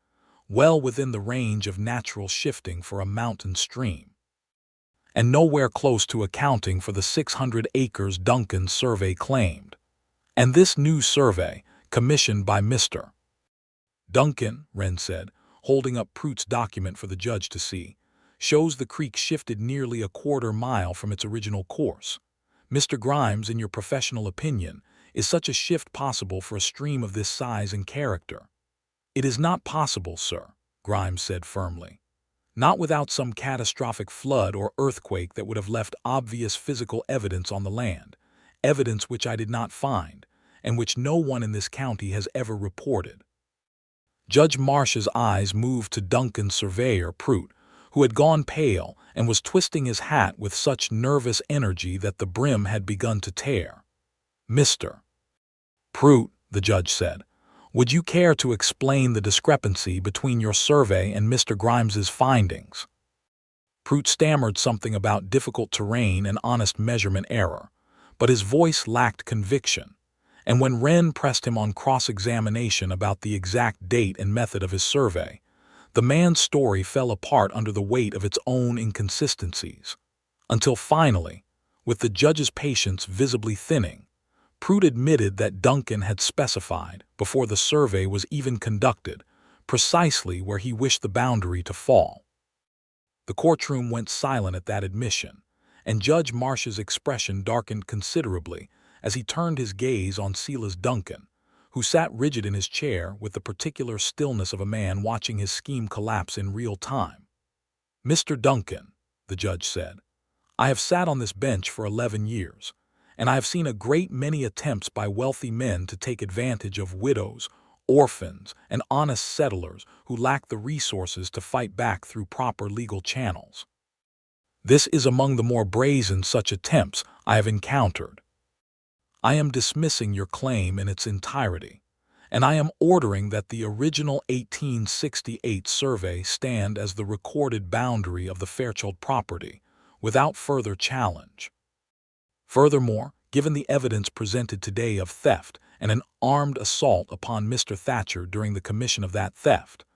well within the range of natural shifting for a mountain stream, and nowhere close to accounting for the 600 acres Duncan's survey claimed. "And this new survey, commissioned by Mr. Duncan," Wren said, holding up Prout's document for the judge to see, "shows the creek shifted nearly a quarter-mile from its original course. Mr. Grimes, in your professional opinion, is such a shift possible for a stream of this size and character?" "It is not possible, sir," Grimes said firmly. "Not without some catastrophic flood or earthquake that would have left obvious physical evidence on the land, evidence which I did not find, and which no one in this county has ever reported." Judge Marsh's eyes moved to Duncan's surveyor, Prout, who had gone pale and was twisting his hat with such nervous energy that the brim had begun to tear. "Mr. Prout," the judge said, "would you care to explain the discrepancy between your survey and Mr. Grimes's findings?" Prout stammered something about difficult terrain and honest measurement error, but his voice lacked conviction, and when Wren pressed him on cross-examination about the exact date and method of his survey, the man's story fell apart under the weight of its own inconsistencies, until finally, with the judge's patience visibly thinning, Prude admitted that Duncan had specified, before the survey was even conducted, precisely where he wished the boundary to fall. The courtroom went silent at that admission, and Judge Marsh's expression darkened considerably as he turned his gaze on Silas Duncan, who sat rigid in his chair with the particular stillness of a man watching his scheme collapse in real time. "Mr. Duncan," the judge said, "I have sat on this bench for 11 years, and I have seen a great many attempts by wealthy men to take advantage of widows, orphans, and honest settlers who lack the resources to fight back through proper legal channels. This is among the more brazen such attempts I have encountered. I am dismissing your claim in its entirety, and I am ordering that the original 1868 survey stand as the recorded boundary of the Fairchild property, without further challenge. Furthermore, given the evidence presented today of theft and an armed assault upon Mr. Thatcher during the commission of that theft,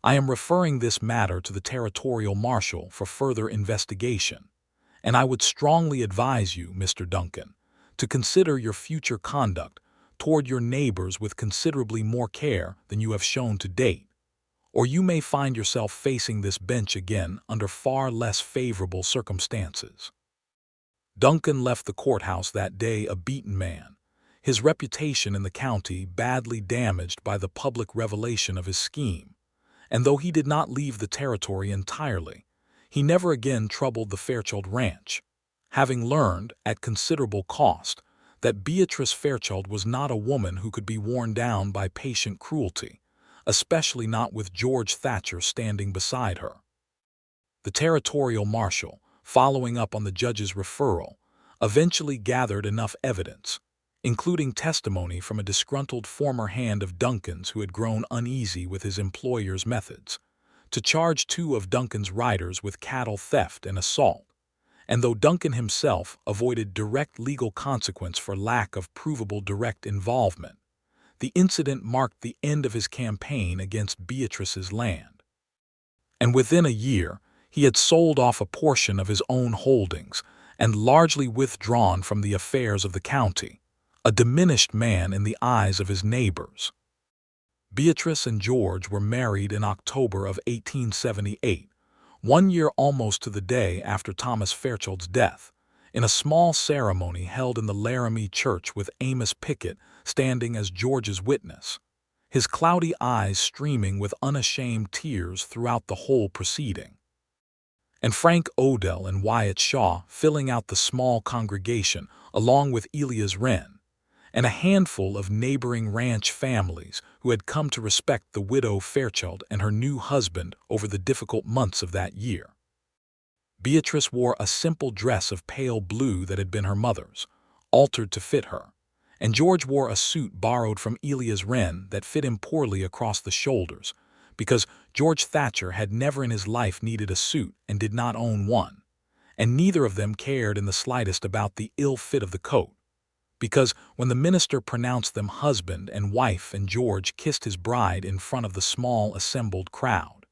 I am referring this matter to the territorial marshal for further investigation, and I would strongly advise you, Mr. Duncan, to consider your future conduct toward your neighbors with considerably more care than you have shown to date, or you may find yourself facing this bench again under far less favorable circumstances." Duncan left the courthouse that day a beaten man, his reputation in the county badly damaged by the public revelation of his scheme, and though he did not leave the territory entirely, he never again troubled the Fairchild Ranch, having learned, at considerable cost, that Beatrice Fairchild was not a woman who could be worn down by patient cruelty, especially not with George Thatcher standing beside her. The territorial marshal, following up on the judge's referral, eventually gathered enough evidence, including testimony from a disgruntled former hand of Duncan's who had grown uneasy with his employer's methods, to charge 2 of Duncan's riders with cattle theft and assault. And though Duncan himself avoided direct legal consequence for lack of provable direct involvement, the incident marked the end of his campaign against Beatrice's land. And within a year, he had sold off a portion of his own holdings and largely withdrawn from the affairs of the county, a diminished man in the eyes of his neighbors. Beatrice and George were married in October of 1878, 1 year almost to the day after Thomas Fairchild's death, in a small ceremony held in the Laramie Church with Amos Pickett standing as George's witness, his cloudy eyes streaming with unashamed tears throughout the whole proceeding. And Frank Odell and Wyatt Shaw filling out the small congregation along with Elias Wren, and a handful of neighboring ranch families who had come to respect the widow Fairchild and her new husband over the difficult months of that year. Beatrice wore a simple dress of pale blue that had been her mother's, altered to fit her, and George wore a suit borrowed from Elias Wren that fit him poorly across the shoulders, because George Thatcher had never in his life needed a suit and did not own one, and neither of them cared in the slightest about the ill fit of the coat, because when the minister pronounced them husband and wife and George kissed his bride in front of the small assembled crowd,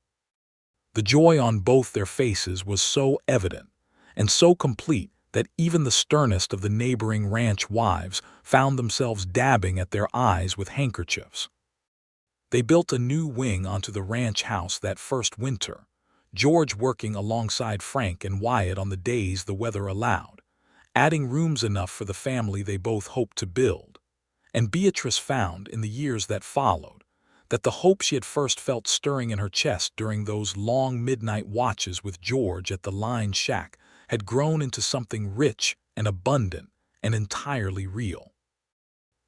the joy on both their faces was so evident and so complete that even the sternest of the neighboring ranch wives found themselves dabbing at their eyes with handkerchiefs. They built a new wing onto the ranch house that first winter, George working alongside Frank and Wyatt on the days the weather allowed, adding rooms enough for the family they both hoped to build. And Beatrice found, in the years that followed, that the hope she had first felt stirring in her chest during those long midnight watches with George at the line shack had grown into something rich and abundant and entirely real.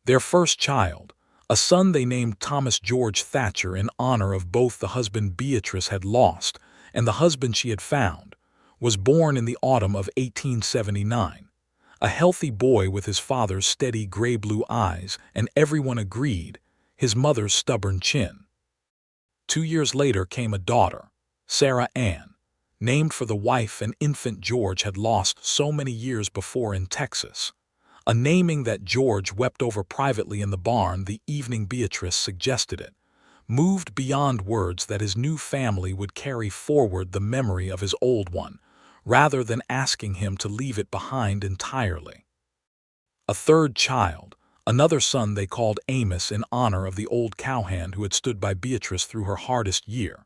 Their first child, a son they named Thomas George Thatcher in honor of both the husband Beatrice had lost and the husband she had found, was born in the autumn of 1879, a healthy boy with his father's steady gray-blue eyes and, everyone agreed, his mother's stubborn chin. 2 years later came a daughter, Sarah Ann, named for the wife and infant George had lost so many years before in Texas, a naming that George wept over privately in the barn the evening Beatrice suggested it, moved beyond words that his new family would carry forward the memory of his old one, rather than asking him to leave it behind entirely. A third child, Another son they called Amos in honor of the old cowhand who had stood by Beatrice through her hardest year,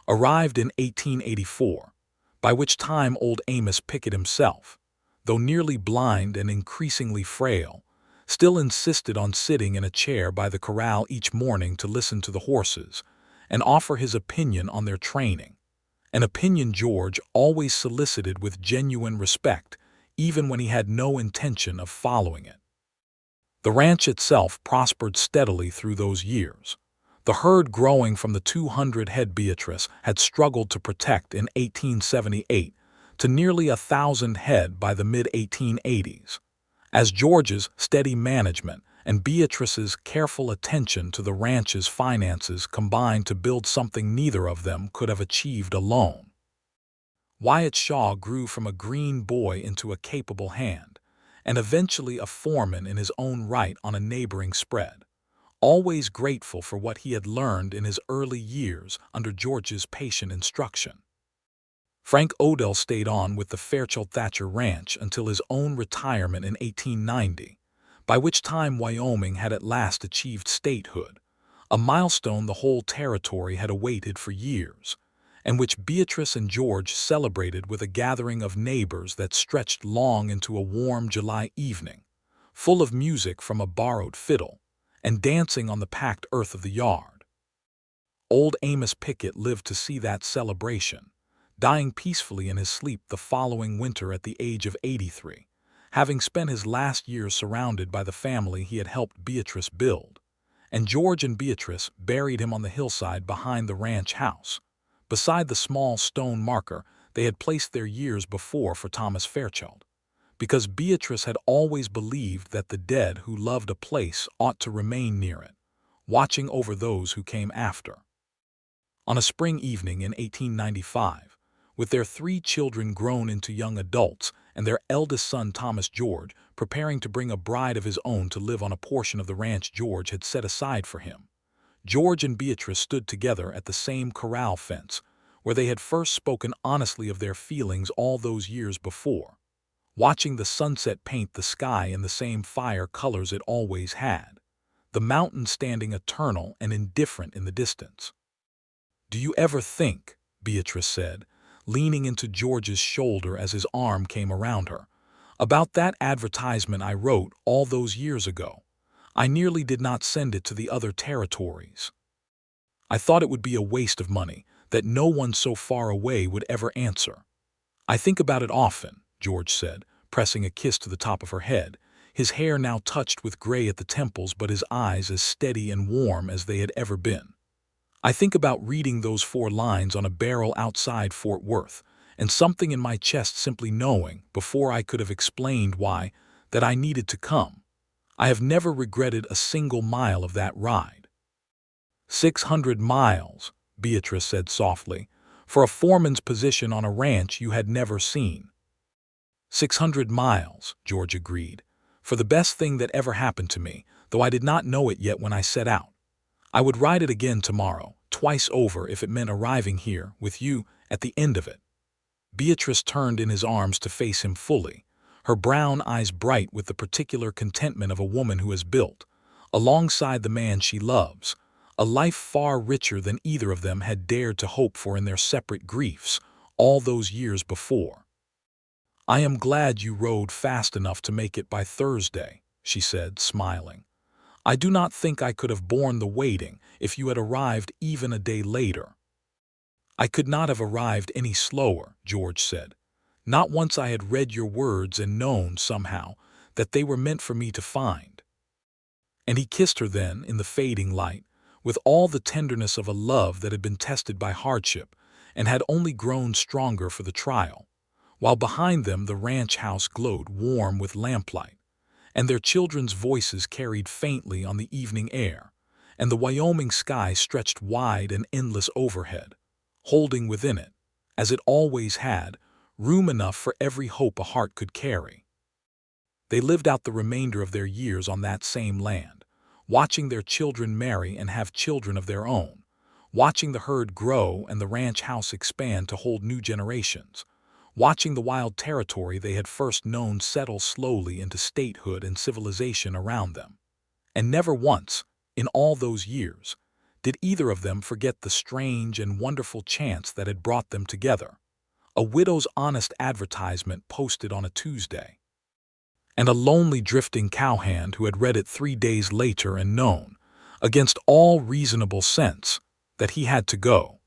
arrived in 1884, by which time old Amos Pickett himself, though nearly blind and increasingly frail, still insisted on sitting in a chair by the corral each morning to listen to the horses and offer his opinion on their training, an opinion George always solicited with genuine respect, even when he had no intention of following it. The ranch itself prospered steadily through those years. The herd growing from the 200 head Beatrice had struggled to protect in 1878 to nearly 1,000 head by the mid-1880s. As George's steady management and Beatrice's careful attention to the ranch's finances combined to build something neither of them could have achieved alone. Wyatt Shaw grew from a green boy into a capable hand, and eventually a foreman in his own right on a neighboring spread, always grateful for what he had learned in his early years under George's patient instruction. Frank Odell stayed on with the Fairchild Thatcher Ranch until his own retirement in 1890, by which time Wyoming had at last achieved statehood, a milestone the whole territory had awaited for years, and which Beatrice and George celebrated with a gathering of neighbors that stretched long into a warm July evening, full of music from a borrowed fiddle, and dancing on the packed earth of the yard. Old Amos Pickett lived to see that celebration, dying peacefully in his sleep the following winter at the age of 83, having spent his last years surrounded by the family he had helped Beatrice build, and George and Beatrice buried him on the hillside behind the ranch house, beside the small stone marker they had placed there years before for Thomas Fairchild, because Beatrice had always believed that the dead who loved a place ought to remain near it, watching over those who came after. On a spring evening in 1895, with their 3 children grown into young adults and their eldest son Thomas George preparing to bring a bride of his own to live on a portion of the ranch George had set aside for him, George and Beatrice stood together at the same corral fence where they had first spoken honestly of their feelings all those years before, watching the sunset paint the sky in the same fire colors it always had, the mountain standing eternal and indifferent in the distance. "Do you ever think," Beatrice said, leaning into George's shoulder as his arm came around her, "about that advertisement I wrote all those years ago? I nearly did not send it to the other territories. I thought it would be a waste of money, that no one so far away would ever answer." "I think about it often," George said, pressing a kiss to the top of her head, his hair now touched with gray at the temples but his eyes as steady and warm as they had ever been. "I think about reading those 4 lines on a barrel outside Fort Worth, and something in my chest simply knowing, before I could have explained why, that I needed to come. I have never regretted a single mile of that ride." 600 miles, Beatrice said softly, "for a foreman's position on a ranch you had never seen." 600 miles, George agreed, "for the best thing that ever happened to me, though I did not know it yet when I set out. I would ride it again tomorrow, twice over if it meant arriving here, with you, at the end of it." Beatrice turned in his arms to face him fully, her brown eyes bright with the particular contentment of a woman who has built, alongside the man she loves, a life far richer than either of them had dared to hope for in their separate griefs all those years before. "I am glad you rode fast enough to make it by Thursday," she said, smiling. "I do not think I could have borne the waiting if you had arrived even a day later." "I could not have arrived any slower," George said, "not once I had read your words and known, somehow, that they were meant for me to find." And he kissed her then, in the fading light, with all the tenderness of a love that had been tested by hardship and had only grown stronger for the trial, while behind them the ranch house glowed warm with lamplight, and their children's voices carried faintly on the evening air, and the Wyoming sky stretched wide and endless overhead, holding within it, as it always had, room enough for every hope a heart could carry. They lived out the remainder of their years on that same land, watching their children marry and have children of their own, watching the herd grow and the ranch house expand to hold new generations, watching the wild territory they had first known settle slowly into statehood and civilization around them. And never once, in all those years, did either of them forget the strange and wonderful chance that had brought them together. A widow's honest advertisement posted on a Tuesday, and a lonely drifting cowhand who had read it 3 days later and known, against all reasonable sense, that he had to go.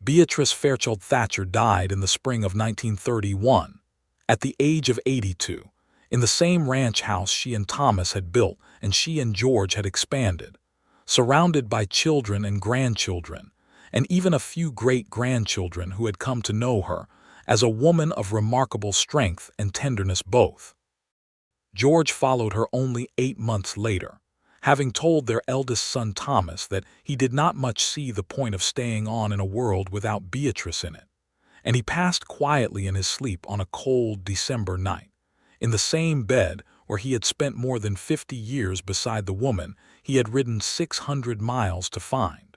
Beatrice Fairchild Thatcher died in the spring of 1931, at the age of 82, in the same ranch house she and Thomas had built and she and George had expanded, surrounded by children and grandchildren, and even a few great-grandchildren who had come to know her as a woman of remarkable strength and tenderness both. George followed her only 8 months later, having told their eldest son Thomas that he did not much see the point of staying on in a world without Beatrice in it, and he passed quietly in his sleep on a cold December night, in the same bed where he had spent more than 50 years beside the woman he had ridden 600 miles to find.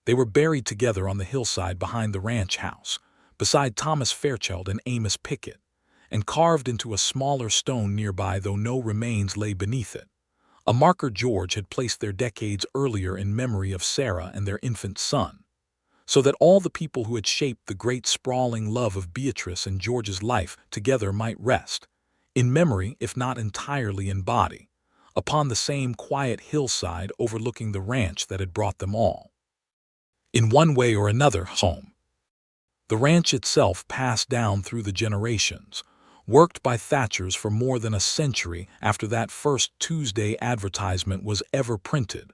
They were buried together on the hillside behind the ranch house, beside Thomas Fairchild and Amos Pickett, and carved into a smaller stone nearby, though no remains lay beneath it, a marker George had placed there decades earlier in memory of Sarah and their infant son, so that all the people who had shaped the great sprawling love of Beatrice and George's life together might rest, in memory if not entirely in body, upon the same quiet hillside overlooking the ranch that had brought them all, in one way or another, home. The ranch itself passed down through the generations, worked by Thatchers for more than a century after that first Tuesday advertisement was ever printed,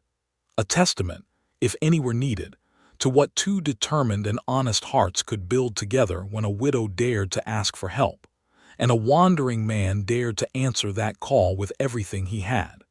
a testament, if any were needed, to what two determined and honest hearts could build together when a widow dared to ask for help, and a wandering man dared to answer that call with everything he had.